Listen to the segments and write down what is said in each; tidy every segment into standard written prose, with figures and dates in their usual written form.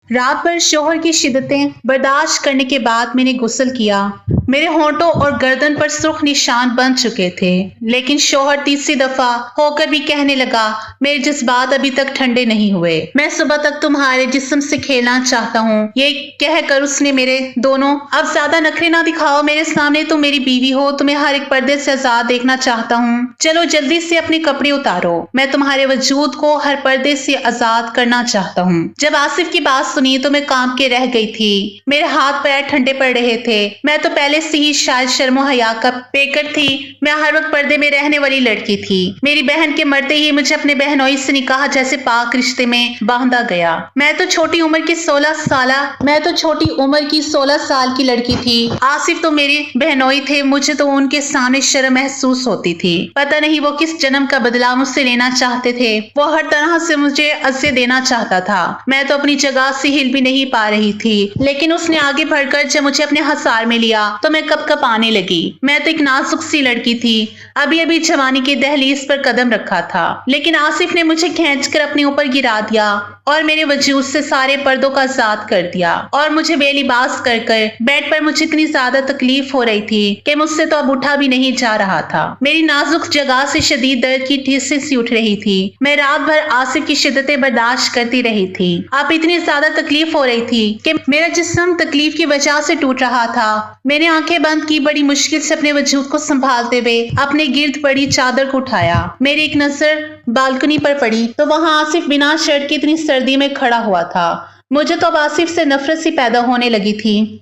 रात भर शोहर की शिद्दतें बर्दाश्त करने के बाद मैंने गुस्ल किया। मेरे होंठों और गर्दन पर सुर्ख निशान बन चुके थे, लेकिन शोहर तीसरी दफा होकर भी कहने लगा, मेरे जज्बात अभी तक ठंडे नहीं हुए। मैं सुबह तक तुम्हारे जिस्म से खेलना चाहता हूँ। ये कहकर उसने मेरे दोनों, अब ज्यादा नखरे ना दिखाओ मेरे सामने, तुम मेरी बीवी हो, तुम्हें हर एक पर्दे से आजाद देखना चाहता हूँ। चलो जल्दी से अपने कपड़े उतारो, मैं तुम्हारे वजूद को हर पर्दे से आजाद करना चाहता हूँ। जब आसिफ की बात सुनी तो मैं कांप के रह गई थी। मेरे हाथ पैर ठंडे पड़ रहे थे। मैं तो पहले से ही शायद शर्मो हया का पेकर थी। मैं हर वक्त पर्दे में रहने वाली लड़की थी। मेरी बहन के मरते ही मुझे अपने बहनोई से निकाह जैसे पाक रिश्ते में बांधा गया। मैं तो छोटी उम्र की 16 साल की लड़की थी। आसिफ तो मेरी बहनोई थे। मुझे तो उनके सामने शर्म महसूस होती थी। पता नहीं वो किस जन्म का बदला मुझसे लेना चाहते थे। वो हर तरह से मुझे अज़्ज़े देना चाहता था। मैं तो अपनी जगह से हिल भी नहीं पा रही थी, लेकिन उसने आगे बढ़कर जब मुझे अपने हसार में लिया तो मैं कप आने लगी। मैं तो एक नाजुक सी लड़की थी, अभी अभी जवानी के दहलीज पर कदम रखा था, लेकिन आसिफ ने मुझे खींचकर अपने ऊपर गिरा दिया और मेरे वजूद से सारे पर्दों का आजाद कर दिया और मुझे बेलिबास कर बेड पर मुझे इतनी ज्यादा तकलीफ हो रही थी कि मुझसे तो अब उठा भी नहीं जा रहा था। मेरी नाजुक जगह से शदीद दर्द की ठीसें सी उठ रही थी। मैं रात भर आसिफ की शिद्दतें बर्दाश्त करती रही थी। अब इतनी ज्यादा तकलीफ हो रही थी कि मेरा जिस्म तकलीफ की वजह से टूट रहा था। मैंने आंखें बंद की, बड़ी मुश्किल से अपने वजूद को संभालते हुए अपने गिर्द पड़ी चादर को उठाया। मेरी एक नजर बालकनी पर पड़ी तो वहां आसिफ बिना शर्ट की इतनी सर्दी में खड़ा हुआ था। मुझे तो अब आसिफ से नफरत सी पैदा होने लगी थी,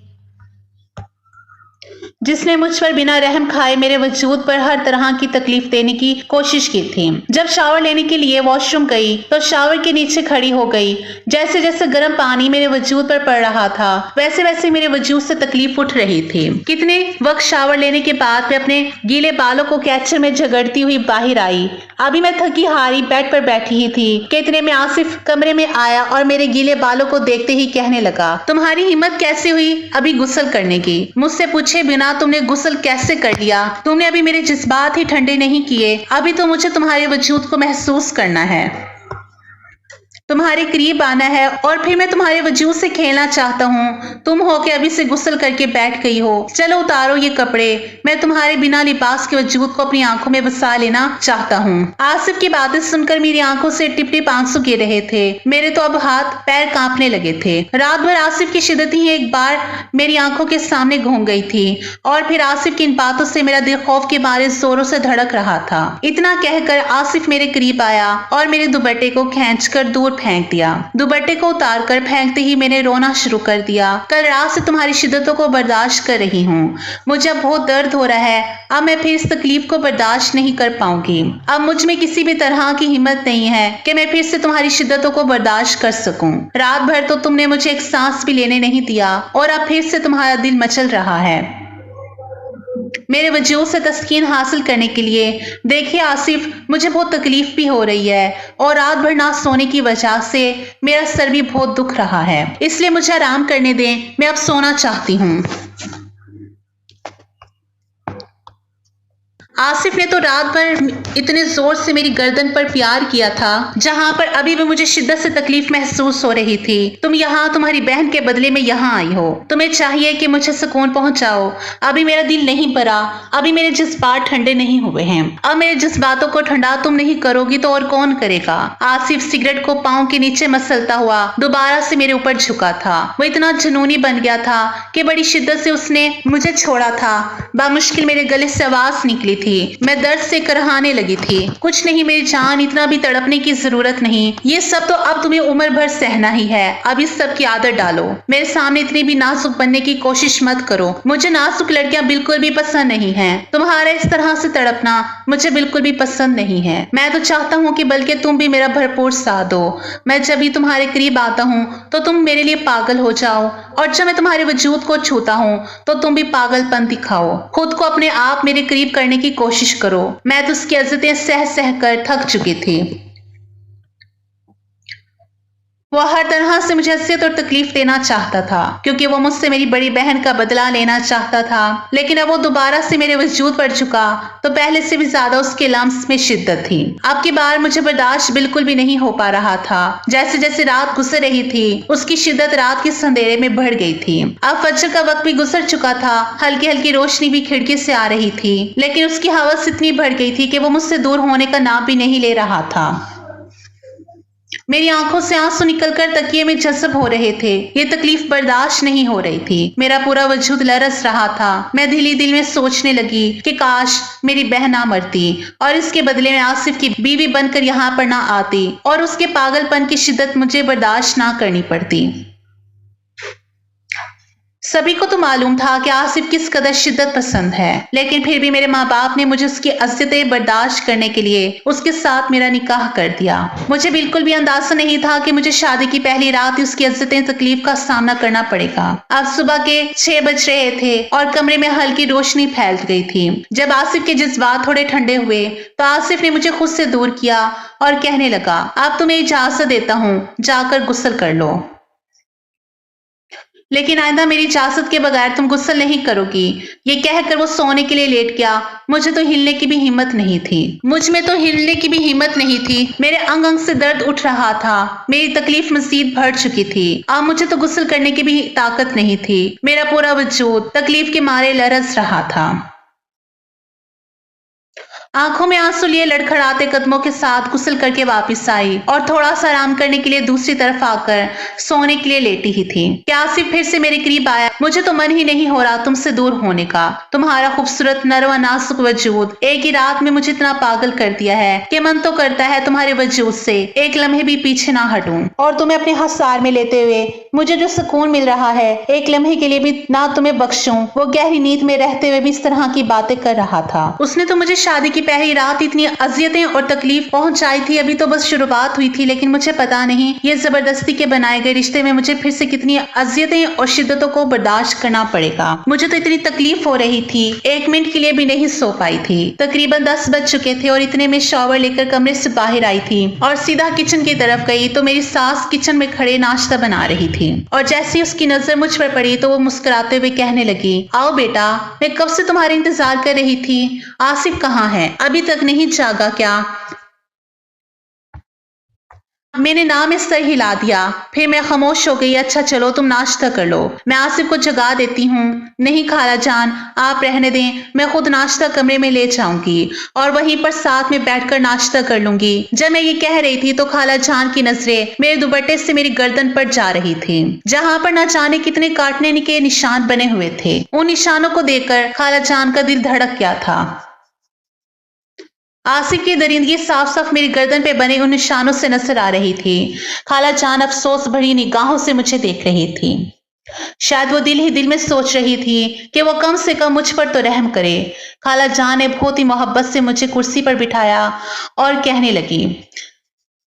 जिसने मुझ पर बिना रहम खाए मेरे वजूद पर हर तरह की तकलीफ देने की कोशिश की थी। जब शावर लेने के लिए वॉशरूम गई तो शावर के नीचे खड़ी हो गई। जैसे जैसे गर्म पानी मेरे वजूद पर पड़ रहा था, वैसे वैसे मेरे वजूद से तकलीफ उठ रही थी। कितने वक्त शावर लेने के बाद मैं अपने गीले बालों को कैचर में झगड़ती हुई बाहर आई। अभी मैं थकी हारी बेड पर बैठी ही थी कि इतने में आसिफ कमरे में आया और मेरे गीले बालों को देखते ही कहने लगा, तुम्हारी हिम्मत कैसे हुई अभी गुस्ल करने की? मुझसे पूछे बिना तुमने गुस्ल कैसे कर लिया? तुमने अभी मेरे जज्बात ही ठंडे नहीं किए। अभी तो मुझे तुम्हारे वजूद को महसूस करना है, तुम्हारे करीब आना है और फिर मैं तुम्हारे वजूद से खेलना चाहता हूँ। तुम हो के अभी से गुस्ल करके बैठ गई हो। चलो उतारो ये कपड़े, मैं तुम्हारे बिना लिबास के वजूद को अपनी आंखों में बसा लेना चाहता हूँ। आसिफ की बातें सुनकर मेरी आंखों से टिप टिप आंसू गिर रहे थे। मेरे तो अब हाथ पैर कांपने लगे थे। रात भर आसिफ की शिद्दत ही एक बार मेरी आंखों के सामने घूम गई थी और फिर आसिफ की इन बातों से मेरा दिल खौफ के मारे जोरों से धड़क रहा था। इतना कहकर आसिफ मेरे करीब आया और मेरे दुपट्टे को खींचकर दूर फेंक दिया। दुपट्टे को उतार कर फेंकते ही मैंने रोना शुरू कर दिया। कल रात से तुम्हारी शिद्दतों को बर्दाश्त कर रही हूँ। मुझे अब बहुत दर्द हो रहा है। अब मैं फिर इस तकलीफ को बर्दाश्त नहीं कर पाऊंगी। अब मुझ में किसी भी तरह की हिम्मत नहीं है कि मैं फिर से तुम्हारी शिद्दतों को बर्दाश्त कर सकूं। रात भर तो तुमने मुझे एक सांस भी लेने नहीं दिया और अब फिर से तुम्हारा दिल मचल रहा है मेरे वजूद से तस्कीन हासिल करने के लिए। देखिए आसिफ, मुझे बहुत तकलीफ भी हो रही है और रात भर ना सोने की वजह से मेरा सर भी बहुत दुख रहा है, इसलिए मुझे आराम करने दें, मैं अब सोना चाहती हूँ। आसिफ ने तो रात भर इतने जोर से मेरी गर्दन पर प्यार किया था जहां पर अभी भी मुझे शिद्दत से तकलीफ महसूस हो रही थी। तुम यहाँ तुम्हारी बहन के बदले में यहाँ आई हो। तुम्हें चाहिए कि मुझे सुकून पहुंचाओ। अभी मेरा दिल नहीं भरा, अभी मेरे जज्बात ठंडे नहीं हुए हैं। अब मेरे जज्बातों को ठंडा तुम नहीं करोगी तो और कौन करेगा? आसिफ सिगरेट को पांव के नीचे मसलता हुआ दोबारा से मेरे ऊपर झुका था। वो इतना जुनूनी बन गया था कि बड़ी शिद्दत से उसने मुझे छोड़ा था। बामुश्किल मेरे गले से आवाज निकली थी। मैं दर्द से करहाने लगी थी। कुछ नहीं मेरी जान, इतना भी तड़पने की जरूरत नहीं। ये सब तो अब तुम्हें उम्र भर सहना ही है। अब इस सब की आदत डालो। मेरे सामने इतनी भी नाजुक बनने की कोशिश मत करो। मुझे नाजुक लड़कियां बिल्कुल भी पसंद नहीं है। तुम्हारा इस तरह से तड़पना मुझे बिल्कुल भी पसंद नहीं है। मैं तो चाहता हूँ कि बल्कि तुम भी मेरा भरपूर साथ दो। मैं जब भी तुम्हारे करीब आता हूँ तो तुम मेरे लिए पागल हो जाओ और जब मैं तुम्हारे वजूद को छूता हूँ तो तुम भी पागलपन दिखाओ। खुद को अपने आप मेरे करीब करने की कोशिश करो। मैं तो उसकी अज़्ज़तें सह सह कर थक चुकी थी। वो हर तरह से मुझे अज़ियत और तकलीफ देना चाहता था क्योंकि वो मुझसे मेरी बड़ी बहन का बदला लेना चाहता था। लेकिन अब वो दोबारा से मेरे वजूद पर चुका तो पहले से भी ज्यादा उसके लम्स में शिद्दत थी। अब की बार मुझे बर्दाश्त बिल्कुल भी नहीं हो पा रहा था। जैसे जैसे रात गुजर रही थी उसकी शिद्दत रात के अंधेरे में बढ़ गई थी। अब फजर का वक्त भी गुजर चुका था। हल्की हल्की रोशनी भी खिड़की से आ रही थी लेकिन उसकी हवस इतनी बढ़ गई थी कि वो मुझसे दूर होने का नाम भी नहीं ले रहा था। मेरी आंखों से आंसू निकलकर तकिए में जज़ब हो रहे थे। ये तकलीफ बर्दाश्त नहीं हो रही थी। मेरा पूरा वजूद लरस रहा था। मैं दिली दिल में सोचने लगी कि काश मेरी बहन ना मरती और इसके बदले में आसिफ की बीवी बनकर यहाँ पर ना आती और उसके पागलपन की शिद्दत मुझे बर्दाश्त ना करनी पड़ती। सभी को तो मालूम था कि आसिफ किस कदर शिद्दत पसंद है, लेकिन फिर भी मेरे माँ बाप ने मुझे उसकी अज़ियतें बर्दाश्त करने के लिए उसके साथ मेरा निकाह कर दिया। मुझे बिल्कुल भी अंदाजा नहीं था कि मुझे शादी की पहली रात ही उसकी अज़ियतें तकलीफ का सामना करना पड़ेगा। अब सुबह के 6 बज रहे थे और कमरे में हल्की रोशनी फैल गई थी। जब आसिफ के जज्बात थोड़े ठंडे हुए तो आसिफ ने मुझे खुद से दूर किया और कहने लगा, अब तुम्हें इजाजत देता हूँ, जाकर गुस्ल कर लो, लेकिन आइंदा मेरी इजाजत के बगैर तुम गुस्ल नहीं करोगी। ये कहकर वो सोने के लिए लेट गया। मुझे तो हिलने की भी हिम्मत नहीं थी। मेरे अंग अंग से दर्द उठ रहा था। मेरी तकलीफ मजीद बढ़ चुकी थी। अब मुझे तो गुस्ल करने की भी ताकत नहीं थी। मेरा पूरा वजूद तकलीफ के मारे लरस रहा था। आंखों में आंसू लिए लड़खड़ाते कदमों के साथ गुस्ल करके वापस आई और थोड़ा सा आराम करने के लिए दूसरी तरफ आकर सोने के लिए लेटी ही थी कि आसिफ फिर से मेरे करीब आया। मुझे तो मन ही नहीं हो रहा तुमसे दूर होने का। तुम्हारा खूबसूरत नरम नाजुक वजूद एक ही रात में मुझे इतना पागल कर दिया है कि मन तो करता है तुम्हारे वजूद से एक लम्हे भी पीछे ना हटूं और तुम्हें अपने हसार में लेते हुए मुझे जो सुकून मिल रहा है एक लम्हे के लिए भी ना तुम्हें बख्शूं। वो गहरी नींद में रहते हुए भी इस तरह की बातें कर रहा था। उसने तो मुझे शादी की पहली रात इतनी अजियतें और तकलीफ पहुंचाई थी। अभी तो बस शुरुआत हुई थी, लेकिन मुझे पता नहीं ये जबरदस्ती के बनाए गए रिश्ते में मुझे फिर से कितनी अजियतें और शिद्दतों को बर्दाश्त करना पड़ेगा। मुझे तो इतनी तकलीफ हो रही थी, 1 मिनट के लिए भी नहीं सो पाई थी। तकरीबन 10 बज चुके थे और इतने में शॉवर लेकर कमरे से बाहर आई थी और सीधा किचन की तरफ गई तो मेरी सास किचन में खड़े नाश्ता बना रही थी और जैसे ही उसकी नजर मुझ पर पड़ी तो वो मुस्कुराते हुए कहने लगी, आओ बेटा, मैं कब से तुम्हारा इंतजार कर रही थी। आसिफ कहाँ है? अभी तक नहीं जागा क्या? मैंने नाम में सर हिला दिया। फिर मैं खामोश हो गई। अच्छा चलो तुम नाश्ता कर लो, मैं आसिफ को जगा देती हूँ। नहीं खाला जान, आप रहने दें, मैं खुद नाश्ता कमरे में ले जाऊंगी और वहीं पर साथ में बैठकर नाश्ता कर लूंगी। जब मैं ये कह रही थी तो खाला जान की नजरें मेरे दुपट्टे से मेरी गर्दन पर जा रही थी, जहां पर न जाने कितने काटने के निशान बने हुए थे। उन निशानों को देखकर खाला जान का दिल धड़क गया था। आसिफ की दरिंदगी साफ साफ मेरी गर्दन पे बने उन निशानों से नजर आ रही थी। खाला जान अफसोस भरी निगाहों से मुझे देख रही थी। शायद वो दिल ही दिल में सोच रही थी कि वो कम से कम मुझ पर तो रहम करे। खाला जान ने बहुत ही मोहब्बत से मुझे कुर्सी पर बिठाया और कहने लगी,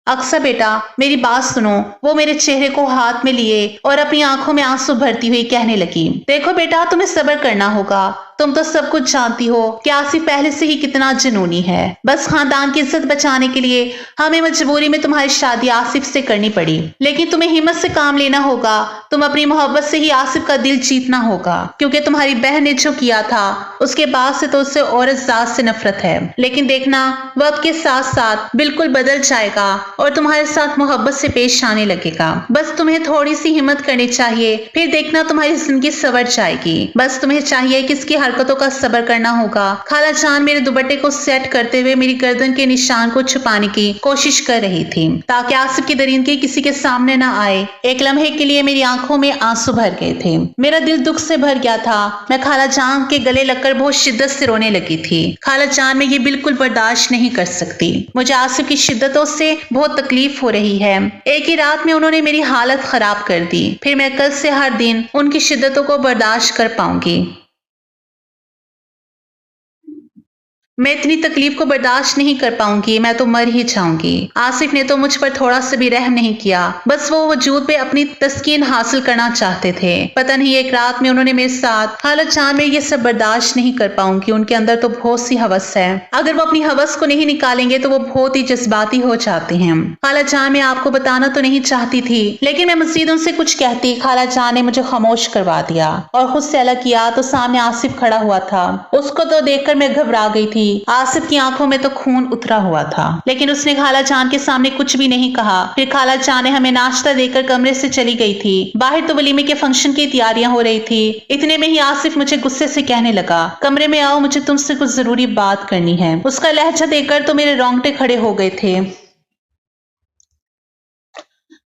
अक्सर बेटा मेरी बात सुनो। वो मेरे चेहरे को हाथ में लिए और अपनी आंखों में आंसू भरती हुई कहने लगी, देखो बेटा, तुम्हें सब्र करना होगा। तुम तो सब कुछ जानती हो कि आसिफ पहले से ही कितना जुनूनी है। बस खानदान की इज्जत बचाने के लिए हमें मजबूरी में तुम्हारी शादी आसिफ से करनी पड़ी, लेकिन तुम्हें हिम्मत से काम लेना होगा। तुम अपनी मोहब्बत से ही आसिफ का दिल जीतना होगा, क्योंकि तुम्हारी बहन ने जो किया था उसके बाद से तो उससे औरत जात से नफरत है। लेकिन देखना, वक्त के साथ साथ बिल्कुल बदल जाएगा और तुम्हारे साथ मोहब्बत से पेश आने लगेगा। बस तुम्हें थोड़ी सी हिम्मत करनी चाहिए, फिर देखना तुम्हारी जिंदगी संवर जाएगी। बस तुम्हें चाहिए कि इसकी हरकतों का सब्र करना होगा। खाला जान मेरे दुपट्टे को सेट करते हुए मेरी गर्दन के निशान को छुपाने की कोशिश कर रही थी ताकि आसिफ की दरिंदगी किसी के सामने न आए। एक लम्हे के लिए मेरी आंखों में आंसू भर गए थे। मेरा दिल दुख से भर गया था। मैं खाला जान के गले लगकर बहुत शिद्दत से रोने लगी थी। खाला जान में ये बिल्कुल बर्दाश्त नहीं कर सकती। मुझे आसिफ की शिद्दतों से बहुत तकलीफ हो रही है। एक ही रात में उन्होंने मेरी हालत खराब कर दी। फिर मैं कल से हर दिन उनकी शिद्दतों को बर्दाश्त कर पाऊंगी। मैं इतनी तकलीफ को बर्दाश्त नहीं कर पाऊंगी, मैं तो मर ही जाऊंगी। आसिफ ने तो मुझ पर थोड़ा सा भी रहम नहीं किया, बस वो वजूद पे अपनी तस्कीन हासिल करना चाहते थे। पता नहीं एक रात में उन्होंने मेरे साथ, खाला जान मैं ये सब बर्दाश्त नहीं कर पाऊंगी, उनके अंदर तो बहुत सी हवस है, अगर वो अपनी हवस को नहीं निकालेंगे तो वो बहुत ही जज्बाती हो जाते हैं। खाला जान मैं आपको बताना तो नहीं चाहती थी, लेकिन मैं मजीद उनसे कुछ कहती, खाला जान ने मुझे खामोश करवा दिया और खुद से अलग किया तो सामने आसिफ खड़ा हुआ था। उसको तो देखकर मैं घबरा गई थी। आसिफ की आंखों में तो खून उतरा हुआ था, लेकिन उसने खाला जान के सामने कुछ भी नहीं कहा। फिर खाला जान ने हमें नाश्ता देकर कमरे से चली गई थी। बाहर तो वलीमे के फंक्शन की तैयारियां हो रही थी। इतने में ही आसिफ मुझे गुस्से से कहने लगा, कमरे में आओ, मुझे तुमसे कुछ जरूरी बात करनी है। उसका लहजा देखकर तो मेरे रोंगटे खड़े हो गए थे।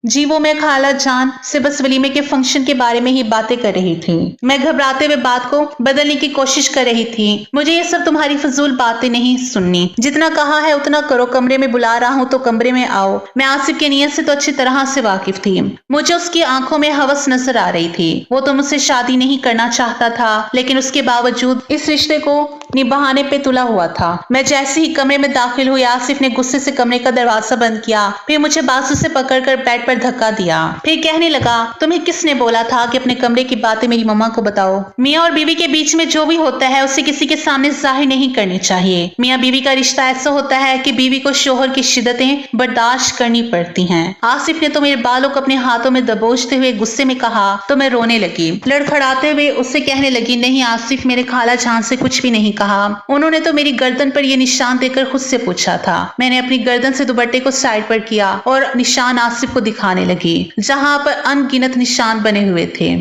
जी वो मैं खाला जान से बस वलीमे के फंक्शन के बारे में ही बातें कर रही थी। मैं घबराते हुए बात को बदलने की कोशिश कर रही थी। मुझे ये सब तुम्हारी फजूल बातें नहीं सुननी, जितना कहा है उतना करो, कमरे में बुला रहा हूँ तो कमरे में आओ। मैं आसिफ की नीयत से तो अच्छी तरह से वाकिफ थी। मुझे उसकी आंखों में हवस नजर आ रही थी। वो तो मुझसे शादी नहीं करना चाहता था, लेकिन उसके बावजूद इस रिश्ते को निभाने पे तुला हुआ था। मैं जैसे ही कमरे में दाखिल हुई, आसिफ ने गुस्से से कमरे का दरवाजा बंद किया, फिर मुझे बाजू से पकड़कर बेड पर धक्का दिया। फिर कहने लगा, तुम्हें किसने बोला था कि अपने कमरे की बातें मेरी मम्मा को बताओ? मियाँ और बीवी के बीच में जो भी होता है उसे किसी के सामने जाहिर नहीं करनी चाहिए। मियाँ बीवी का रिश्ता ऐसा होता है कि बीवी को शोहर की शिद्दतें बर्दाश्त करनी पड़ती हैं। आसिफ ने तो मेरे बालों को अपने हाथों में दबोचते हुए गुस्से में कहा तो मैं रोने लगी। लड़खड़ाते हुए उससे कहने लगी, नहीं आसिफ, मेरे खाला जान से कुछ भी नहीं कहा। उन्होंने तो मेरी गर्दन पर यह निशान देकर खुद से पूछा था। मैंने अपनी गर्दन से दुपट्टे को साइड पर किया और निशान आसिफ को दिखाने लगी, जहां पर अनगिनत निशान बने हुए थे।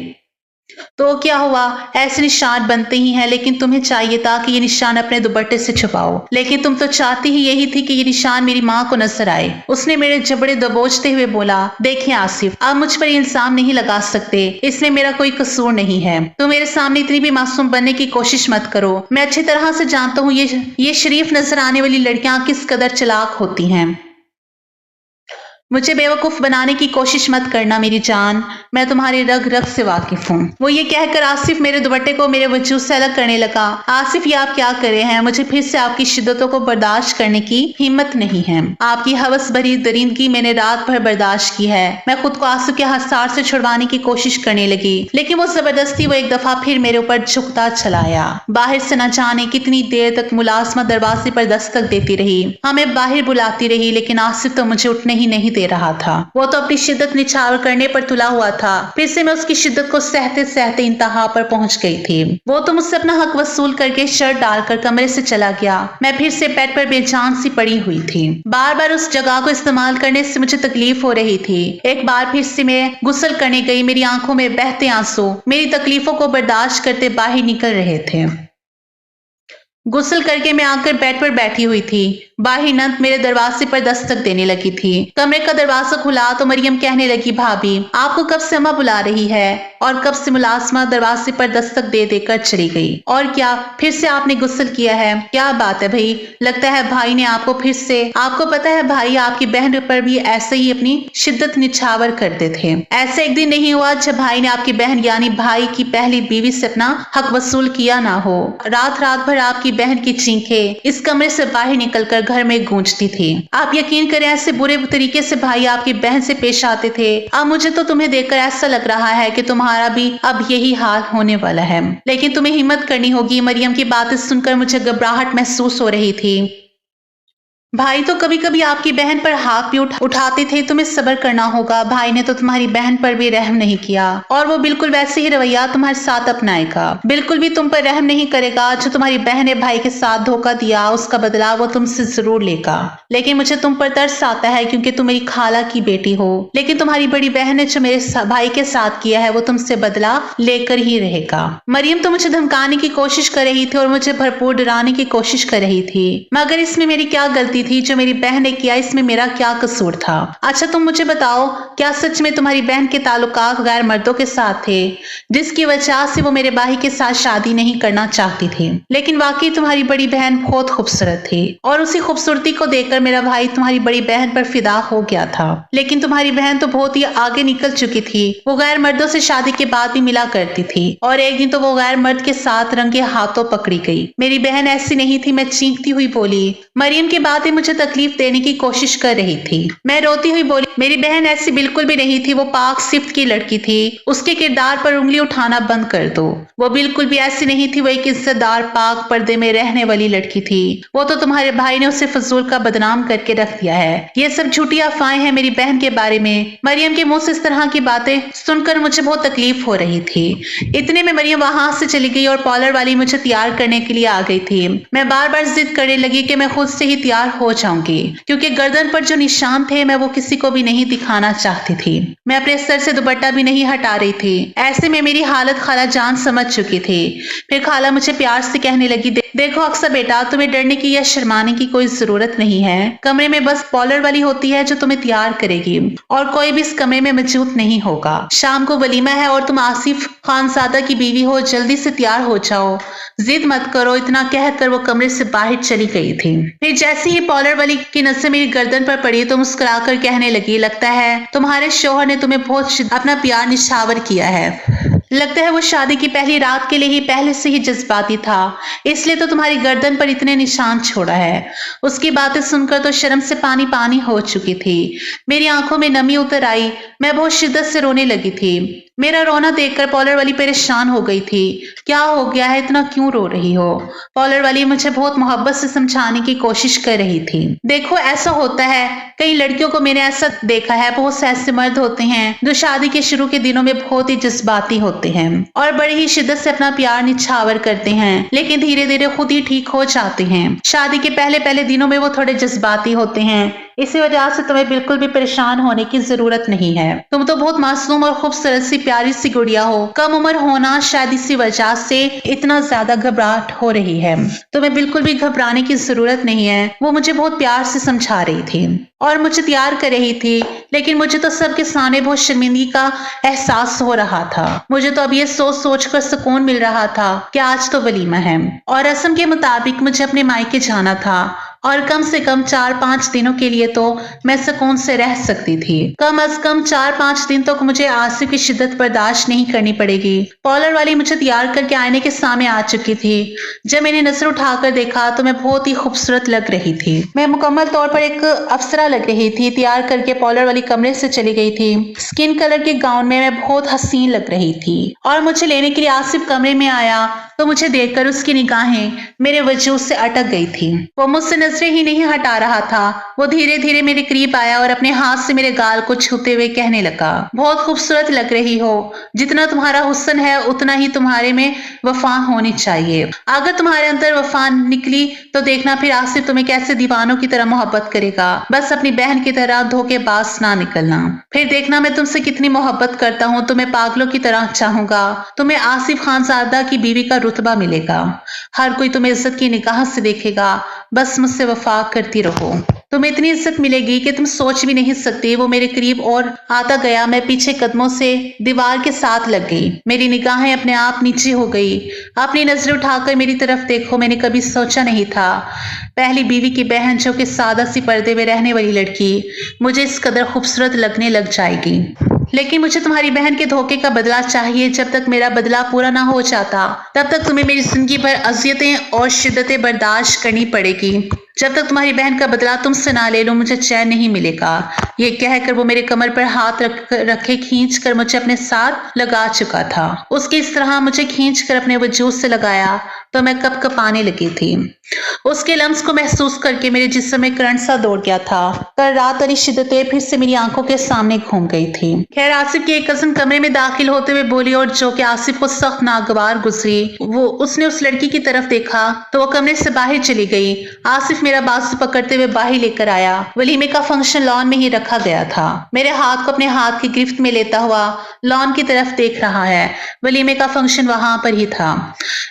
तो क्या हुआ, ऐसे निशान बनते ही हैं, लेकिन तुम्हें चाहिए था कि ये निशान अपने दुपट्टे से छुपाओ, लेकिन तुम तो चाहती ही यही थी कि ये निशान मेरी माँ को नजर आए। उसने मेरे जबड़े दबोचते हुए बोला, देखिए आसिफ, आप मुझ पर इल्जाम नहीं लगा सकते, इसमें मेरा कोई कसूर नहीं है। तुम मेरे सामने इतनी भी मासूम बनने की कोशिश मत करो। मैं अच्छी तरह से जानता हूँ ये शरीफ नजर आने वाली लड़कियां किस कदर चालाक होती हैं। मुझे बेवकूफ बनाने की कोशिश मत करना मेरी जान, मैं तुम्हारी रग रग से वाकिफ हूँ। वो ये कहकर आसिफ मेरे दुपट्टे को मेरे वजूद से अलग करने लगा। आसिफ, ये आप क्या करे हैं? मुझे फिर से आपकी शिद्दतों को बर्दाश्त करने की हिम्मत नहीं है। आपकी हवस भरी दरिंदगी मैंने रात भर बर्दाश्त की है। मैं खुद को आसिफ के हसार से छुड़वाने की कोशिश करने लगी, लेकिन वो जबरदस्ती वो एक दफा फिर मेरे ऊपर झुकता चलाया। बाहर से न जाने कितनी देर तक मुलाजमा दरवाजे पर दस्तक देती रही। हमें बाहर बुलाती रही, लेकिन आसिफ तो मुझे उठने ही नहीं रहा था। वो तो अपनी शिद्दत निछावर करने पर तुला हुआ था। फिर से मैं उसकी शिद्दत को सहते सहते इंतहा पर पहुंच गई थी। वो तो मुझसे अपना हक वसूल करके शर्ट डालकर कमरे से चला गया। मैं फिर से बेड पर बेजान सी पड़ी हुई थी। बार बार उस जगह को इस्तेमाल करने से मुझे तकलीफ हो रही थी। एक बार फिर से मैं गुस्ल करने गई। मेरी आंखों में बहते आंसू मेरी तकलीफों को बर्दाश्त करते बाहर निकल रहे थे। गुस्ल करके मैं आकर बेड पर बैठी हुई थी। बाहर नंद मेरे दरवाजे पर दस्तक देने लगी थी। कमरे का दरवाजा खुला तो मरियम कहने लगी, भाभी आपको कब से अम्मा बुला रही है? और कब से मुलाजमा दरवाजे पर दस्तक दे देकर चली गई। और क्या फिर से आपने गुस्ल किया है? क्या बात है भाई, लगता है भाई ने आपको फिर से। आपको पता है भाई आपकी बहन पर भी ऐसे ही अपनी शिद्दत निछावर करते थे। ऐसा एक दिन नहीं हुआ जब भाई ने आपकी बहन यानी भाई की पहली बीवी से अपना हक वसूल किया ना हो। रात रात भर आपकी बहन की चीखें इस कमरे से बाहर निकलकर घर में गूंजती थी। आप यकीन करें ऐसे बुरे तरीके से भाई आपकी बहन से पेश आते थे। अब मुझे तो तुम्हें देखकर ऐसा लग रहा है कि तुम्हारा भी अब यही हाल होने वाला है। लेकिन तुम्हें हिम्मत करनी होगी। मरियम की बातें सुनकर मुझे घबराहट महसूस हो रही थी। भाई तो कभी कभी आपकी बहन पर हाथ भी उठाते थे। तुम्हें सब्र करना होगा। भाई ने तो तुम्हारी बहन पर भी रहम नहीं किया और वो बिल्कुल वैसे ही रवैया तुम्हारे साथ अपनाएगा। बिल्कुल भी तुम पर रहम नहीं करेगा। जो तुम्हारी बहन ने भाई के साथ धोखा दिया उसका बदला वो तुमसे जरूर लेगा। लेकिन मुझे तुम पर तरस आता है क्योंकि तुम मेरी खाला की बेटी हो। लेकिन तुम्हारी बड़ी बहन ने जो मेरे भाई के साथ किया है वो तुमसे बदला लेकर ही रहेगा। मरियम तो मुझे धमकाने की कोशिश कर रही थी और मुझे भरपूर डराने की कोशिश कर रही थी, मगर इसमें मेरी क्या गलती सकती थी। जो मेरी बहन ने किया इसमें मेरा क्या कसूर था? अच्छा तुम मुझे बताओ, क्या सच में तुम्हारी बहन के ताल्लुकात गैर मर्दों के साथ थे, जिसकी वजह से वो मेरे भाई के साथ शादी नहीं करना चाहती थी? लेकिन वाकई तुम्हारी बड़ी बहन बहुत खूबसूरत थी और उसी खूबसूरती को देखकर मेरा भाई तुम्हारी बड़ी बहन पर फिदा हो गया था। लेकिन तुम्हारी बहन तो बहुत ही आगे निकल चुकी थी। वो गैर मर्दों से शादी के बाद भी मिला करती थी और एक दिन तो वो गैर मर्द के साथ रंगे हाथों पकड़ी गई। मेरी बहन ऐसी नहीं थी। मैं चीखती हुई बोली। मरियम की बातें मुझे तकलीफ देने की कोशिश कर रही थी। मैं रोती हुई बोली, मेरी बहन ऐसी बिल्कुल भी नहीं थी। वो पाक सिफ्त की लड़की थी। उसके किरदार पर उंगली उठाना बंद कर दो। वो बिल्कुल भी ऐसी नहीं थी। वो एक इज्जतदार पाक पर्दे में रहने वाली लड़की थी। वो तो तुम्हारे भाई ने उसे फजूल का बदनाम करके रख दिया है। ये सब झूठी अफवाहें हैं मेरी बहन के बारे में। मरियम के मुंह से इस तरह की बातें सुनकर मुझे बहुत तकलीफ हो रही थी। इतने में मरियम वहां से चली गई और पार्लर वाली मुझे तैयार करने के लिए आ गई थी। मैं बार बार जिद करने लगी कि मैं खुद से ही तैयार हो जाऊंगी, क्योंकि गर्दन पर जो निशान थे मैं वो किसी को भी नहीं दिखाना चाहती थी। मैं अपने सर से दुपट्टा भी नहीं हटा रही थी। ऐसे में मेरी हालत खाला जान समझ चुकी थी। फिर खाला मुझे प्यार से कहने लगी, देखो अक्सर बेटा, तुम्हें डरने की या शर्माने की कोई जरूरत नहीं है। कमरे में बस पार्लर वाली होती है जो तुम्हें तैयार करेगी और कोई भी इस कमरे में मौजूद नहीं होगा। शाम को वलीमा है और तुम आसिफ खानजादा की बीवी हो, जल्दी से तैयार हो जाओ, जिद मत करो। इतना कहकर वो कमरे से बाहर चली गई थी। फिर जैसे ही पार्लर वाली की नजर मेरी गर्दन पर पड़ी तो मुस्कुराकर कहने लगी, लगता है तुम्हारे शौहर ने तुम्हें बहुत अपना प्यार निछावर किया है। लगता है वो शादी की पहली रात के लिए ही पहले से ही जज्बाती था, इसलिए तो तुम्हारी गर्दन पर इतने निशान छोड़ा है। उसकी बातें सुनकर तो शर्म से पानी पानी हो चुकी थी। मेरी आंखों में नमी उतर आई। मैं बहुत शिद्दत से रोने लगी थी। मेरा रोना देखकर पार्लर वाली परेशान हो गई थी। क्या हो गया है, इतना क्यों रो रही हो? पार्लर वाली मुझे बहुत मोहब्बत से समझाने की कोशिश कर रही थी। देखो ऐसा होता है, कई लड़कियों को मैंने ऐसा देखा है। बहुत से ऐसे मर्द होते हैं जो शादी के शुरू के दिनों में बहुत ही जज्बाती होते हैं और बड़ी ही शिद्दत से अपना प्यार निछावर करते हैं, लेकिन धीरे धीरे खुद ही ठीक हो जाते हैं। शादी के पहले पहले दिनों में वो थोड़े जज्बाती होते हैं। इसी वजह से तुम्हें बिल्कुल भी परेशान होने की जरूरत नहीं है। तुम तो बहुत मासूम और खूबसूरत सी प्यारी सी गुड़िया हो। कम उम्र होना शायद इसी वजह से इतना ज्यादा घबराहट हो रही है। तुम्हें बिल्कुल भी घबराने की जरूरत नहीं है। वो मुझे बहुत प्यार से समझा रही थी और मुझे तैयार कर रही थी, लेकिन मुझे तो सबके सामने बहुत शर्मिंदगी का एहसास हो रहा था। मुझे तो अब ये सोच सोच कर सुकून मिल रहा था कि आज तो वलीमा है और रस्म के मुताबिक मुझे अपने मायके जाना था और कम से कम 4-5 दिनों के लिए तो मैं सुकून से रह सकती थी। कम अज कम 4-5 दिन तक मुझे आसिफ की शिद्दत बर्दाश्त नहीं करनी पड़ेगी। पार्लर वाली मुझे तैयार करके आईने के सामने आ चुकी थी। जब मैंने नजर उठाकर देखा तो मैं बहुत ही खूबसूरत लग रही थी। मैं मुकम्मल तौर पर एक अप्सरा लग रही थी। तैयार करके पार्लर वाली कमरे से चली गई थी। स्किन कलर के गाउन में मैं बहुत हसीन लग रही थी और मुझे लेने के लिए आसिफ कमरे में आया तो मुझे देखकर उसकी निगाहें मेरे वजूद से अटक गई थी। वो मुझसे नजरें ही नहीं हटा रहा था। वो धीरे धीरे मेरे करीब आया और अपने हाथ से मेरे गाल को छूते हुए कहने लगा, बहुत खूबसूरत लग रही हो। जितना तुम्हारा हुस्न है उतना ही तुम्हारे में वफा होनी चाहिए। अगर तुम्हारे अंदर वफा निकली तो देखना फिर आसिफ तुम्हें कैसे दीवानों की तरह मोहब्बत करेगा। बस अपनी बहन की तरह धोखेबाज ना निकलना। फिर देखना मैं तुमसे कितनी मोहब्बत करता हूँ। तुम्हें पागलों की तरह चाहूंगा। तुम्हें आसिफ खानजादा की बीवी का रुतबा मिलेगा। हर कोई तुम्हें इज्जत की निगाह से देखेगा। बस मुझसे वफा करती रहो। तुम्हें इतनी इज्जत मिलेगी कि तुम सोच भी नहीं सकती। वो मेरे करीब और आता गया। मैं पीछे कदमों से दीवार के साथ लग गई। मेरी निगाहें अपने आप नीचे हो गई। अपनी नजरें उठाकर मेरी तरफ देखो। मैंने कभी सोचा नहीं था पहली बीवी की बहन जो कि सादा सी पर्दे में रहने वाली लड़की मुझे इस कदर खूबसूरत लगने लग जाएगी। लेकिन मुझे तुम्हारी बहन के धोखे का बदला चाहिए। जब तक मेरा बदला पूरा ना हो जाता तब तक तुम्हें मेरी जिंदगी भर अजियतें और शिद्दतें बर्दाश्त करनी पड़ेगी। जब तक तुम्हारी बहन का बदला तुमसे ना ले लूं मुझे चैन नहीं मिलेगा। ये कहकर वो मेरे कमर पर हाथ रखे खींच कर मुझे अपने साथ लगा चुका था। उसके इस तरह मुझे खींच कर अपने वजूद से लगाया तो मैं कप कपाने लगी थी। उसके लम्स को महसूस करके मेरे जिस्म में करंट सा दौड़ गया था। कल रात वाली शिद्दतें फिर से मेरी आंखों के सामने घूम गई थी। खैर आसिफ की एक कज़न कमरे में दाखिल होते हुए बोली और जो कि आसिफ को सख्त नागवार गुजरी। उसने उस लड़की की तरफ देखा तो वो कमरे से बाहर चली गई। आसिफ मेरा बाजू पकड़ते हुए बाहर लेकर आया। वलीमे का फंक्शन लॉन में ही रखा गया था। मेरे हाथ को अपने हाथ की गिरफ्त में लेता हुआ लॉन की तरफ देख रहा है। वलीमे का फंक्शन वहां पर ही था।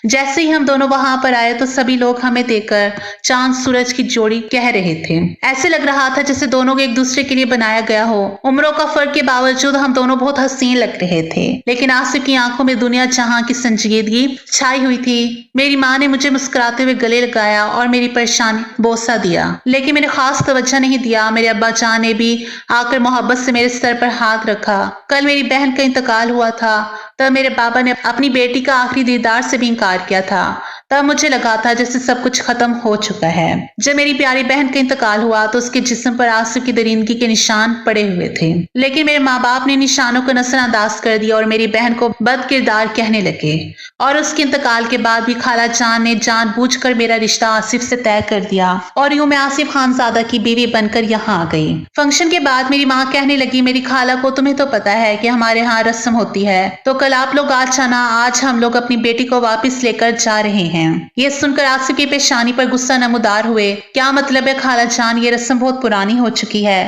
जैसे ही हम दोनों वहां पर आए तो सभी लोग हमें देखकर चांद सूरज की जोड़ी कह रहे थे। ऐसे लग रहा था जैसे दोनों को एक दूसरे के लिए बनाया गया हो। उम्रों का फर्क के बावजूद हम दोनों बहुत हसीन लग रहे थे, लेकिन आसिफ की आंखों में दुनिया जहां की संजीदगी छाई हुई थी। मेरी माँ ने मुझे मुस्कुराते हुए गले लगाया और मेरी परेशानी बोसा दिया, लेकिन मैंने खास तवज्जो नहीं दिया। मेरे अब्बा जान ने भी आकर मोहब्बत से मेरे सर पर हाथ रखा। कल मेरी बहन का इंतकाल हुआ था, तब मेरे बाबा ने अपनी बेटी का आखिरी दीदार से भी इनकार किया था। तब मुझे लगा था जैसे सब कुछ खत्म हो चुका है। जब मेरी प्यारी बहन का इंतकाल हुआ तो उसके जिस्म पर आंसू की दरिंदगी के निशान पड़े हुए थे, लेकिन मेरे माँ बाप ने निशानों को नजरअंदाज कर दिया और मेरी बहन को बदकिरदार कहने लगे। और उसके इंतकाल के बाद भी खाला जान ने जानबूझकर मेरा रिश्ता आसिफ से तय कर दिया और यूं मैं आसिफ खानजादा की बीवी बनकर यहाँ आ गई। फंक्शन के बाद मेरी माँ कहने लगी, मेरी खाला को तुम्हें तो पता है कि हमारे यहाँ रस्म होती है, तो कल आप लोग आज आना, आज हम लोग अपनी बेटी को वापस लेकर जा रहे हैं। ये सुनकर आसिफ की पेशानी पर गुस्सा नमूदार हुए। क्या मतलब है खाला जान, ये रस्म बहुत पुरानी हो चुकी है,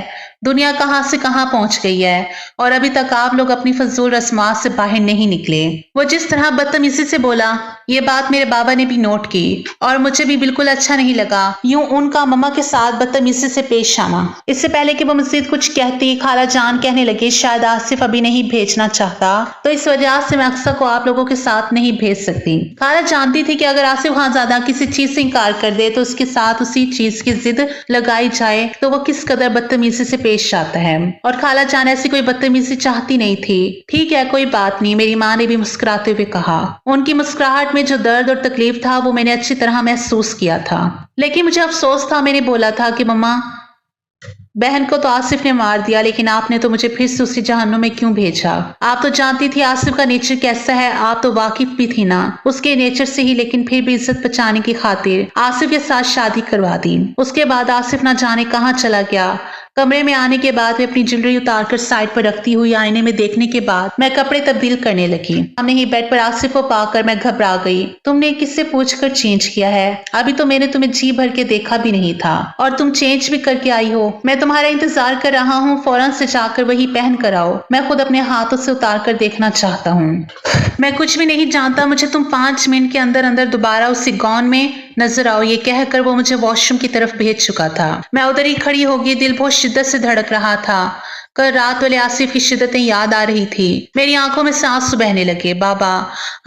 दुनिया कहां से कहां पहुंच गई है और अभी तक आप लोग अपनी फजूल रस्मात से बाहर नहीं निकले। वो जिस तरह बदतमीजी से बोला, ये बात मेरे बाबा ने भी नोट की और मुझे भी बिल्कुल अच्छा नहीं लगा यूं उनका मम्मा के साथ बदतमीजी से पेश आना। इससे पहले कि वो मजीद कुछ कहती, खाला जान कहने लगे, शायद आसिफ अभी नहीं भेजना चाहता, तो इस वजह से मैं अक्सर को आप लोगों के साथ नहीं भेज सकती। खाला जानती थी कि अगर आसिफ खानजादा किसी चीज से इनकार कर दे तो उसके साथ उसी चीज की जिद लगाई जाए तो वो किस कदर बदतमीजी से पेश आता है, और खाला जान ऐसी कोई बदतमीजी चाहती नहीं थी। ठीक है, कोई बात नहीं, मेरी माँ ने भी मुस्कुराते हुए कहा। उनकी मुस्कुराहट में जो दर्द और तकलीफ था वो मैंने अच्छी तरह महसूस किया था, लेकिन मुझे अफसोस था। मैंने बोला था कि मम्मा, बहन को तो आसिफ ने मार दिया, लेकिन आपने तो मुझे फिर से उसी जहन्नुम में क्यों भेजा? आप तो जानती थी आसिफ का नेचर कैसा है, आप तो वाकिफ भी थी ना उसके नेचर से ही, लेकिन फिर भी इज्जत बचाने की खातिर आसिफ के साथ शादी करवा दी। उसके बाद आसिफ ना जाने कहाँ चला गया। कमरे में आने के बाद मैं अपनी ज्वेलरी उतारकर साइड पर रखती हुई आईने में देखने के बाद मैं कपड़े तब्दील करने लगी। हमने ही बेड पर आसिफ को पाकर मैं घबरा गई। तुमने किससे पूछकर चेंज किया है? अभी तो मैंने तुम्हें जी भर के देखा भी नहीं था और तुम चेंज भी करके आई हो। मैं तुम्हारा इंतजार कर रहा हूँ, फौरन से जाकर वही पहन कर आओ। मैं खुद अपने हाथों से उतार कर देखना चाहता हूँ। मैं कुछ भी नहीं जानता, मुझे तुम 5 मिनट के अंदर अंदर दोबारा उसी गॉन में नजर आओ। ये कहकर वो मुझे वॉशरूम की तरफ भेज चुका था। मैं उधर ही खड़ी हो गई, दिल बहुत शिद्दत से धड़क रहा था। कल रात वाले आसिफ की शिद्दतें याद आ रही थी। मेरी आंखों में से आंसू बहने लगे। बाबा,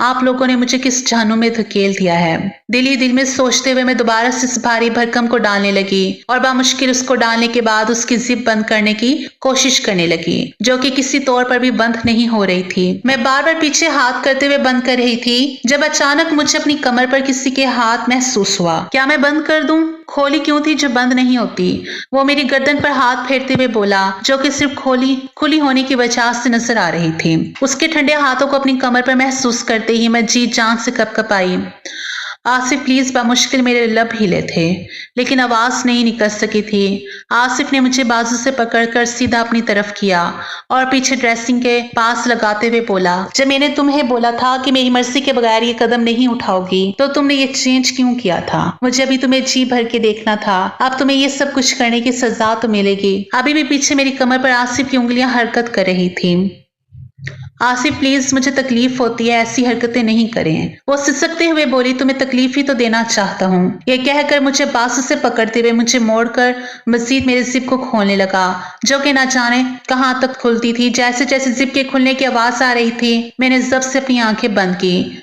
आप लोगों ने मुझे किस जहन्नुम में धकेल दिया है? दिल ही दिल में सोचते हुए मैं दोबारा से इस भारी भरकम को डालने लगी और बामुश्किल उसको डालने के बाद उसकी जिप बंद करने की कोशिश करने लगी, जो कि किसी तौर पर भी बंद नहीं हो रही थी। मैं बार बार पीछे हाथ करते हुए बंद कर रही थी, जब अचानक मुझे अपनी कमर पर किसी के हाथ महसूस हुआ। क्या मैं बंद कर दूं? खोली क्यों थी जो बंद नहीं होती? वो मेरी गर्दन पर हाथ फेरते हुए बोला, जो कि सिर्फ खुली होने की वजह से नजर आ रही थी। उसके ठंडे हाथों को अपनी कमर पर महसूस करते ही मैं जी जान से कपकपाई। आसिफ प्लीज, बामुश्किल मेरे लब हिले थे, लेकिन आवाज नहीं निकल सकी थी। आसिफ ने मुझे बाजू से पकड़कर सीधा अपनी तरफ किया और पीछे ड्रेसिंग के पास लगाते हुए बोला, जब मैंने तुम्हें बोला था कि मेरी मर्जी के बगैर ये कदम नहीं उठाओगी, तो तुमने ये चेंज क्यों किया था? मुझे अभी तुम्हें जी भर के देखना था। अब तुम्हें ये सब कुछ करने की सजा तो मिलेगी। अभी भी पीछे मेरी कमर पर आसिफ की उंगलियां हरकत कर रही थी। आसिफ प्लीज, मुझे तकलीफ होती है, ऐसी हरकतें नहीं करें। वो सिसकते हुए बोली, तुम्हें तकलीफ ही तो देना चाहता हूँ। ये कहकर मुझे बाजू से पकड़ते हुए मुझे मोड़कर मजीद मेरे जिप को खोलने लगा, जो कि ना जाने कहाँ तक खुलती थी। जैसे जैसे जिप के खुलने की आवाज आ रही थी, मैंने जब से अपनी आंखें बंद की।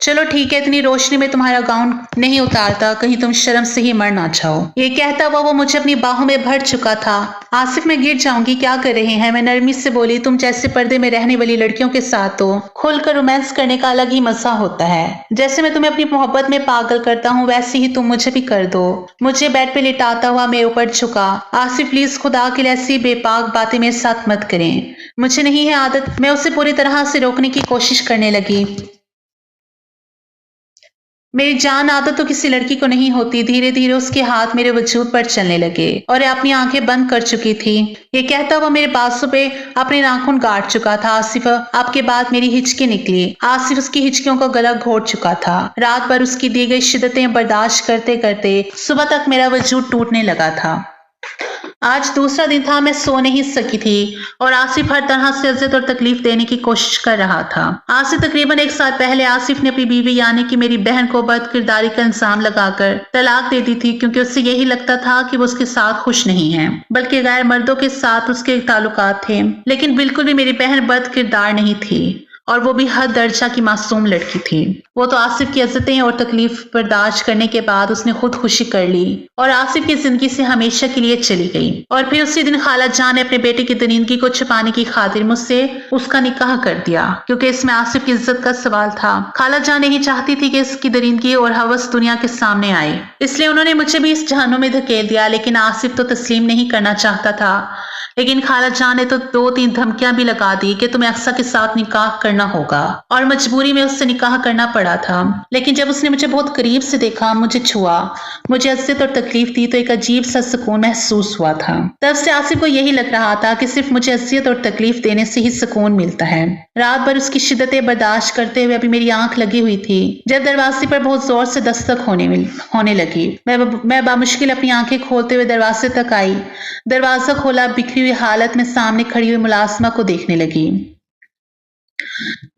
चलो ठीक है, इतनी रोशनी में तुम्हारा गाउन नहीं उतारता, कहीं तुम शर्म से ही मर ना जाओ। ये कहता हुआ वो मुझे अपनी बाहों में भर चुका था। आसिफ, मैं गिर जाऊंगी, क्या कर रहे हैं? मैं नरमी से बोली, तुम जैसे पर्दे में रहने वाली लड़कियों के साथ हो, खुलकर रोमांस करने का अलग ही मजा होता है। जैसे मैं तुम्हें अपनी मोहब्बत में पागल करता हूँ, वैसे ही तुम मुझे भी कर दो। मुझे बेड पे लिटाता हुआ मेरे ऊपर झुका। आसिफ प्लीज, खुदा के लिए ऐसी बेपाक बातें मेरे साथ मत करें, मुझे नहीं है आदत। मैं उसे पूरी तरह से रोकने की कोशिश करने लगी। मेरी जान आदत तो किसी लड़की को नहीं होती। धीरे धीरे उसके हाथ मेरे वजूद पर चलने लगे और अपनी आंखें बंद कर चुकी थी। ये कहता हुआ मेरे बाजू पे अपने नाखून गाड़ चुका था। आसिफ, आपके बाद मेरी हिचकी निकली। आसिफ उसकी हिचकियों का गला घोट चुका था। रात भर उसकी दी गई शिद्दतें बर्दाश्त करते करते सुबह तक मेरा वजूद टूटने लगा था। आज दूसरा दिन था, मैं सो नहीं सकी थी और आसिफ हर तरह से इज्जत और तकलीफ देने की कोशिश कर रहा था। आज से तकरीबन 1 साल पहले आसिफ ने अपनी बीवी यानी कि मेरी बहन को बदकिरदारी का इल्जाम लगाकर तलाक दे दी थी, क्योंकि उससे यही लगता था कि वो उसके साथ खुश नहीं है, बल्कि गैर मर्दों के साथ उसके ताल्लुकात थे। लेकिन बिल्कुल भी मेरी बहन बदकिरदार नहीं थी और वो भी हद दर्जा की मासूम लड़की थी। वो तो आसिफ की इज्जतें और तकलीफ बर्दाश्त करने के बाद उसने खुद खुशी कर ली और आसिफ की जिंदगी से हमेशा के लिए चली गई। और फिर उसी दिन खाला जान ने अपने बेटे की दरिंदगी को छुपाने की खातिर मुझसे उसका निकाह कर दिया, क्योंकि इसमें आसिफ की इज्जत का सवाल था। खाला जान नहीं चाहती थी कि इसकी दरिंदगी और हवस दुनिया के सामने आए, इसलिए उन्होंने मुझे भी इस जहन्नुम में धकेल दिया। लेकिन आसिफ तो तस्लीम नहीं करना चाहता था। लेकिन खाला जान ने तो 2-3 धमकियां भी लगा दी कि तुम्हें अक्सा के साथ निकाह करना होगा, और मजबूरी में उससे निकाह करना पड़ा था। लेकिन जब उसने मुझे बहुत करीब से देखा, मुझे छुआ, मुझे इज्जत और तकलीफ दी, तो एक अजीब सा सुकून महसूस हुआ था। तब से आसिफ को यही लग रहा था कि सिर्फ मुझे इज्जत और तकलीफ देने से ही सुकून मिलता है। रात भर उसकी शिद्दतें बर्दाश्त करते हुए अभी मेरी आंख लगी हुई थी जब दरवाजे पर बहुत जोर से दस्तक होने लगी। मैं बामुश्किल अपनी आंखें खोलते हुए दरवाजे तक आई। दरवाजा खोला, बिखरी हुई हालत में सामने खड़ी हुई मुलाजिमा को देखने लगी।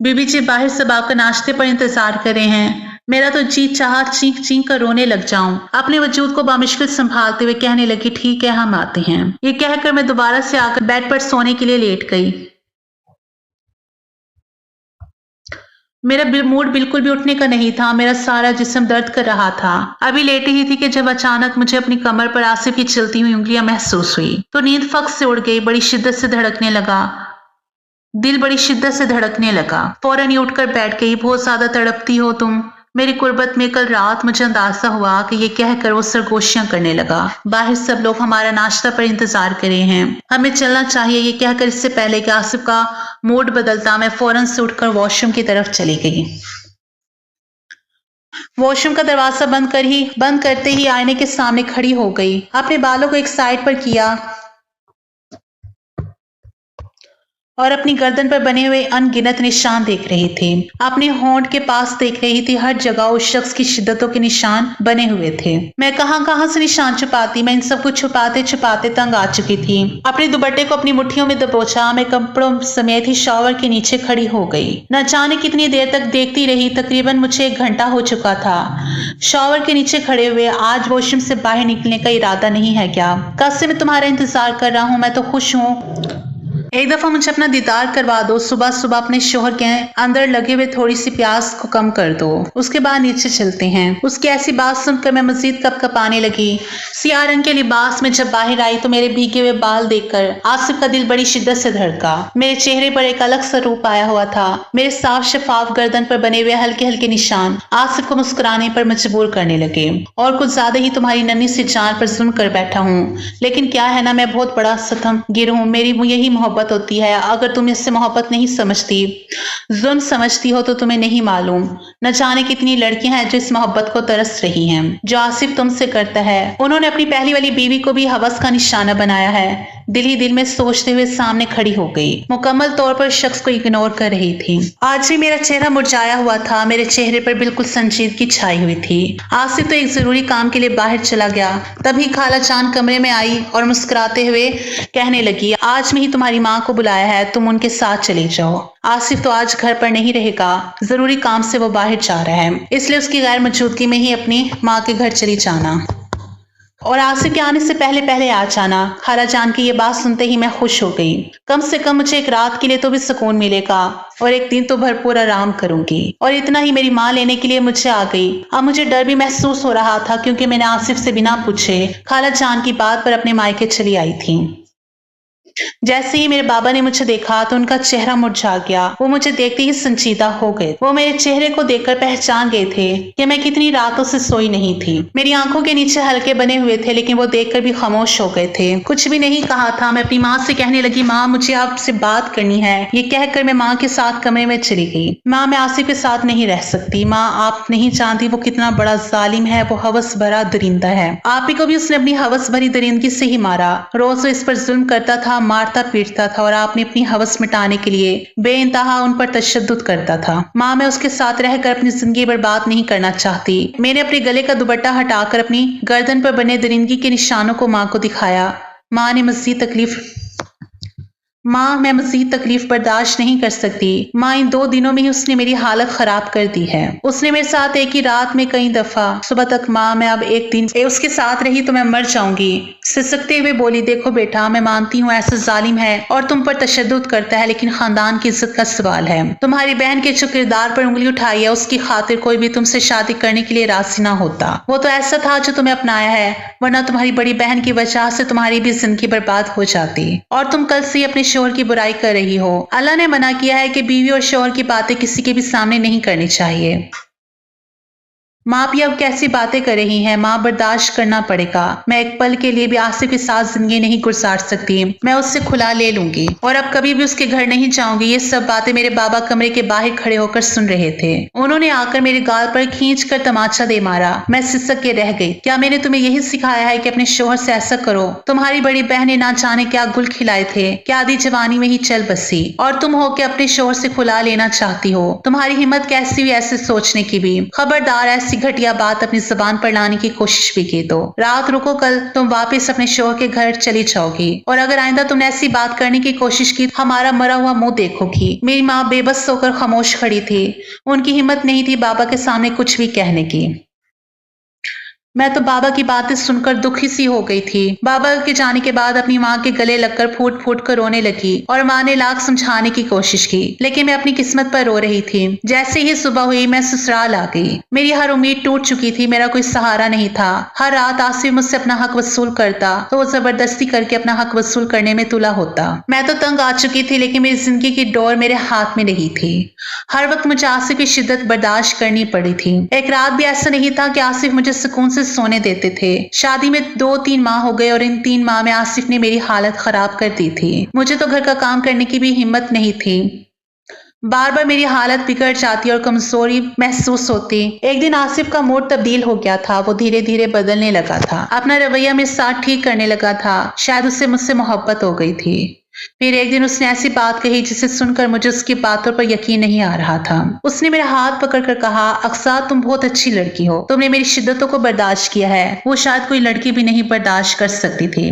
बीबी जी बाहर सब आपका नाश्ते पर इंतजार कर रहे हैं। मेरा तो जी चाह चीख चीख कर रोने लग जाऊं। अपने वजूद को बामुश्किल संभालते हुए कहने लगी, ठीक है हम आते हैं। ये कहकर मैं दोबारा से आकर बेड पर सोने के लिए लेट गई। मेरा मूड बिल्कुल भी उठने का नहीं था। मेरा सारा जिस्म दर्द कर रहा था। अभी लेटी ही थी कि जब अचानक मुझे अपनी कमर पर आसिफ की चलती हुई उंगलियां महसूस हुई, तो नींद फक से उड़ गई। बड़ी शिद्दत से धड़कने लगा, दिल बड़ी शिद्दत से धड़कने लगा। फौरन ही उठकर बैठ गई। बहुत ज्यादा तड़पती हो तुम मेरी कुर्बत में। कल रात मुझे अंदाजा हुआ कि ये कहकर वो सरगोशियां करने लगा। बाहर सब लोग हमारा नाश्ता पर इंतजार कर रहे हैं, हमें चलना चाहिए। ये कहकर इससे पहले कि आसिफ का मूड बदलता, मैं फौरन से उठकर वॉशरूम की तरफ चली गई। वॉशरूम का दरवाजा बंद करते ही आईने के सामने खड़ी हो गई। अपने बालों को एक साइड पर किया और अपनी गर्दन पर बने हुए अनगिनत निशान देख रही थी। अपने होंठ के पास देख रही थी, हर जगह उस शख्स की शिद्दतों के निशान बने हुए थे। मैं कहां से निशान छुपाती। मैं इन सब कुछ छुपाते छुपाते तंग आ चुकी थी। अपने दुपट्टे को अपनी मुट्ठियों में दबोचा, मैं कपड़ों समेत ही शॉवर के नीचे खड़ी हो गई। न जाने कितनी देर तक देखती रही। तकरीबन मुझे 1 घंटा हो चुका था शॉवर के नीचे खड़े हुए। आज वॉशरूम से बाहर निकलने का इरादा नहीं है क्या? कब से मैं तुम्हारा इंतजार कर रहा हूँ। मैं तो खुश हूँ, एक दफा मुझे अपना दीदार करवा दो। सुबह सुबह अपने शोहर के अंदर लगे हुए थोड़ी सी प्यास को कम कर दो, उसके बाद नीचे चलते हैं। उसकी ऐसी बात सुनकर मैं मजीद कपकपाने लगी। सियाह रंग के लिबास में जब बाहर आई तो मेरे भीगे हुए बाल देखकर आसिफ का दिल बड़ी शिद्दत से धड़का। मेरे चेहरे पर एक अलग सा रूप आया हुआ था। मेरे साफ शफाफ गर्दन पर बने हुए हल्के हल्के निशान आसिफ को मुस्कुराने पर मजबूर करने लगे। और कुछ ज्यादा ही तुम्हारी नन्ही सी जान पर जुल्म कर बैठा हूँ। लेकिन क्या है ना, मैं बहुत बड़ा सतम गिर हूँ। मेरी यही मोहब्बत होती है। अगर तुम इससे मोहब्बत नहीं समझती, जुल्म समझती हो, तो तुम्हें नहीं मालूम न जाने कितनी लड़कियां हैं जो इस मोहब्बत को तरस रही हैं जो आसिफ तुमसे करता है। उन्होंने अपनी पहली वाली बीवी को भी हवस का निशाना बनाया है। दिल ही दिल में सोचते हुए सामने खड़ी हो गई। मुकम्मल तौर पर शख्स को इग्नोर कर रही थी। आज भी मेरा चेहरा मुरझाया हुआ था। मेरे चेहरे पर बिल्कुल संजीदगी छाई हुई थी। आसिफ तो एक जरूरी काम के लिए बाहर चला गया। तभी खाला चांद कमरे में आई और मुस्कुराते हुए कहने लगी, आज मैं ही तुम्हारी माँ को बुलाया है, तुम उनके साथ चले जाओ। आसिफ तो आज घर पर नहीं रहेगा, जरूरी काम से वो बाहर जा रहा है, इसलिए उसकी गैर मौजूदगी में ही अपनी माँ के घर चली जाना और आसिफ के आने से पहले पहले आ जाना। खाला जान की ये बात सुनते ही मैं खुश हो गई। कम से कम मुझे एक रात के लिए तो भी सुकून मिलेगा और एक दिन तो भरपूर आराम करूंगी। और इतना ही, मेरी माँ लेने के लिए मुझे आ गई। अब मुझे डर भी महसूस हो रहा था, क्योंकि मैंने आसिफ से बिना पूछे खाला जान की बात पर अपने मायके चली आई थी। जैसे ही मेरे बाबा ने मुझे देखा तो उनका चेहरा मुरझा गया। वो मुझे देखते ही संजीदा हो गए। वो मेरे चेहरे को देखकर पहचान गए थे कि मैं कितनी रातों से सोई नहीं थी। मेरी आंखों के नीचे हल्के बने हुए थे, लेकिन वो देखकर भी खामोश हो गए थे। कुछ भी नहीं कहा था। मैं अपनी माँ से कहने लगी, माँ मुझे आपसे बात करनी है। ये कहकर मैं माँ के साथ कमरे में चली गई। माँ, मैं आसिफ के साथ नहीं रह सकती। माँ, आप नहीं जानती वो कितना बड़ा जालिम है। वो हवस भरा दरिंदा है। आप ही को भी उसने अपनी हवस भरी दरिंदगी से ही मारा। रोज वो इस पर जुल्म करता था, मारता पीटता था और आपने अपनी हवस मिटाने के लिए बेइंतहा उन पर तशद्दुद करता था। माँ, मैं उसके साथ रहकर अपनी जिंदगी बर्बाद नहीं करना चाहती। मैंने अपने गले का दुपट्टा हटाकर अपनी गर्दन पर बने दरिंदगी के निशानों को माँ को दिखाया। माँ मैं मजीद तकलीफ बर्दाश्त नहीं कर सकती। माँ इन 2 दिनों में ही उसने मेरी हालत खराब कर दी है। उसने मेरे साथ एक ही रात में कई दफा सुबह तक माँ मैं अब एक दिन उसके साथ रही तो मैं मर जाऊंगी। सिसकते हुए बोली, देखो बेटा मैं मानती हूँ ऐसा जालिम है और तुम पर तशद्दुद करता है, लेकिन खानदान की इज्जत का सवाल है। तुम्हारी बहन के जो किरदार पर उंगली उठाई है उसकी खातिर कोई भी तुमसे शादी करने के लिए राजी ना होता। वो तो ऐसा था जो तुम्हें अपनाया है, वरना तुम्हारी बड़ी बहन की वजह से तुम्हारी भी जिंदगी बर्बाद हो जाती। और तुम कल से अपने शोहर की बुराई कर रही हो। अल्लाह ने मना किया है कि बीवी और शोहर की बातें किसी के भी सामने नहीं करनी चाहिए। माँ भी अब कैसी बातें कर रही हैं। माँ बर्दाश्त करना पड़ेगा। मैं एक पल के लिए भी आसिफ के साथ जिंदगी नहीं गुजार सकती। मैं उससे खुला ले लूंगी और अब कभी भी उसके घर नहीं जाऊंगी। ये सब बातें मेरे बाबा कमरे के बाहर खड़े होकर सुन रहे थे। उन्होंने आकर मेरे गाल पर खींच कर तमाचा दे मारा। मैं सिसक के रह गई। क्या मैंने तुम्हें यही सिखाया है कि अपने शोहर से ऐसा करो? तुम्हारी बड़ी बहन ने ना जाने क्या गुल खिलाए थे, क्या आधी जवानी में ही चल बसी, और तुम हो के अपने शोहर से खुला लेना चाहती हो। तुम्हारी हिम्मत कैसी हुई ऐसे सोचने की भी? खबरदार ऐसी घटिया बात अपनी जुबान पर लाने की कोशिश भी की तो रात रुको, कल तुम वापस अपने शोहर के घर चली जाओगी, और अगर आइंदा तुमने ऐसी बात करने की कोशिश की हमारा मरा हुआ मुंह देखोगी। मेरी माँ बेबस होकर खामोश खड़ी थी। उनकी हिम्मत नहीं थी बाबा के सामने कुछ भी कहने की। मैं तो बाबा की बातें सुनकर दुखी सी हो गई थी। बाबा के जाने के बाद अपनी माँ के गले लगकर फूट फूट कर रोने लगी और माँ ने लाख समझाने की कोशिश की, लेकिन मैं अपनी किस्मत पर रो रही थी। जैसे ही सुबह हुई मैं ससुराल आ गई। मेरी हर उम्मीद टूट चुकी थी। मेरा कोई सहारा नहीं था। हर रात आसिफ मुझसे अपना हक वसूल करता तो वो जबरदस्ती करके अपना हक वसूल करने में तुला होता। मैं तो तंग आ चुकी थी, लेकिन मेरी जिंदगी की डोर मेरे हाथ में नहीं थी। हर वक्त मुझे आसिफ की शिद्दत बर्दाश्त करनी पड़ी थी। एक रात भी ऐसा नहीं था कि आसिफ मुझे सुकून से सोने देते थे। शादी में 2-3 माह हो गए और इन 3 माह में आसिफ ने मेरी हालत खराब कर दी थी। मुझे तो घर का काम करने की भी हिम्मत नहीं थी। बार बार मेरी हालत बिगड़ जाती और कमजोरी महसूस होती। एक दिन आसिफ का मूड तब्दील हो गया था। वो धीरे धीरे बदलने लगा था। अपना रवैया मेरे साथ ठीक करने लगा था। शायद उससे मुझसे मोहब्बत हो गई थी। फिर एक दिन उसने ऐसी बात कही जिसे सुनकर मुझे उसकी बातों पर यकीन नहीं आ रहा था। उसने मेरा हाथ पकड़कर कहा, अक्सा तुम बहुत अच्छी लड़की हो। तुमने मेरी शिद्दतों को बर्दाश्त किया है, वो शायद कोई लड़की भी नहीं बर्दाश्त कर सकती थी।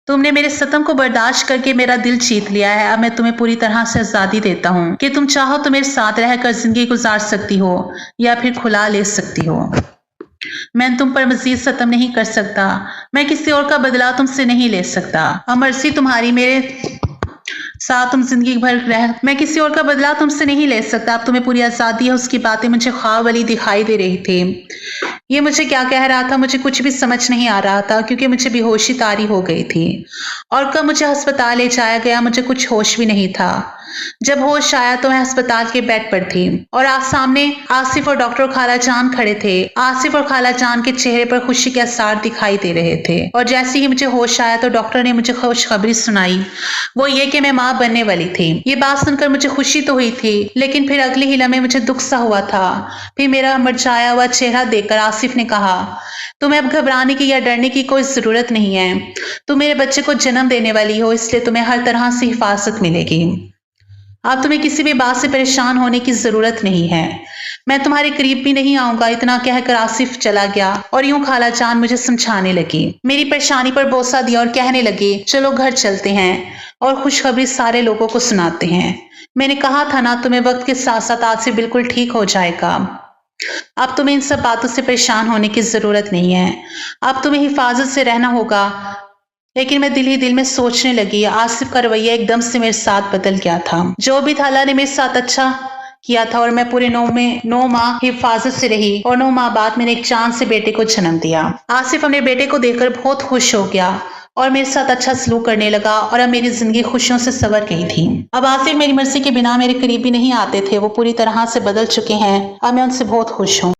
तुमने मेरे सतम को बर्दाश्त करके मेरा दिल जीत लिया है। अब मैं तुम्हें पूरी तरह से आजादी देता हूँ कि तुम चाहो तो मेरे साथ रहकर जिंदगी गुजार सकती हो या फिर खुला ले सकती हो। मैं तुम पर मजीद सतम नहीं कर सकता। मैं किसी और का बदला तुमसे नहीं ले सकता। मर्जी तुम्हारी, मेरे साथ तुम जिंदगी भर रह। मैं किसी और का बदला तुमसे नहीं ले सकता। अब तुम्हें पूरी आजादी है। उसकी बातें मुझे ख्वाब वाली दिखाई दे रही थी। ये मुझे क्या कह रहा था मुझे कुछ भी समझ नहीं आ रहा था, क्योंकि मुझे बेहोशी तारी हो गई थी। और कब मुझे अस्पताल ले जाया गया मुझे कुछ होश भी नहीं था। जब होश आया तो मैं अस्पताल के बेड पर थी और आज सामने आसिफ और डॉक्टर खाला जान खड़े थे। आसिफ और खाला जान के चेहरे पर खुशी के आसार दिखाई दे रहे थे। और जैसे ही मुझे होश आया तो डॉक्टर ने मुझे खुशखबरी सुनाई, वो ये कि मैं माँ बनने वाली थी। ये बात सुनकर मुझे खुशी तो हुई थी, लेकिन फिर अगले ही लम्हे मुझे दुख सा हुआ था। फिर मेरा मुरझाया हुआ चेहरा देखकर आसिफ ने कहा, तुम्हें अब घबराने की या डरने की कोई जरूरत नहीं है। तुम मेरे बच्चे को जन्म देने वाली हो, इसलिए तुम्हें हर तरह से हिफाजत मिलेगी। अब तुम्हें किसी भी बात से परेशान होने की जरूरत नहीं है। मैं तुम्हारे करीब भी नहीं आऊंगा। इतना कहकर आसिफ चला गया और यूं खाला जान मुझे समझाने लगी, मेरी परेशानी पर बोसा दिया और कहने लगी, चलो घर चलते हैं और खुशखबरी सारे लोगों को सुनाते हैं। मैंने कहा था ना तुम्हें वक्त के साथ साथ आसिफ बिल्कुल ठीक हो जाएगा। अब तुम्हें इन सब बातों से परेशान होने की जरूरत नहीं है। अब तुम्हें हिफाजत से रहना होगा। लेकिन मैं दिल ही दिल में सोचने लगी, आसिफ का रवैया एकदम से मेरे साथ बदल गया था। जो भी था अल्लाह ने मेरे साथ अच्छा किया था और मैं पूरे 9 माह हिफाजत से रही और 9 माह बाद मैंने एक चांद से बेटे को जन्म दिया। आसिफ अपने बेटे को देखकर बहुत खुश हो गया और मेरे साथ अच्छा सलूक करने लगा और अब मेरी जिंदगी खुशियों से सवर गई थी। अब आसिफ मेरी मर्जी के बिना मेरे करीब भी नहीं आते थे। वो पूरी तरह से बदल चुके हैं। अब मैं उनसे बहुत खुश हूँ।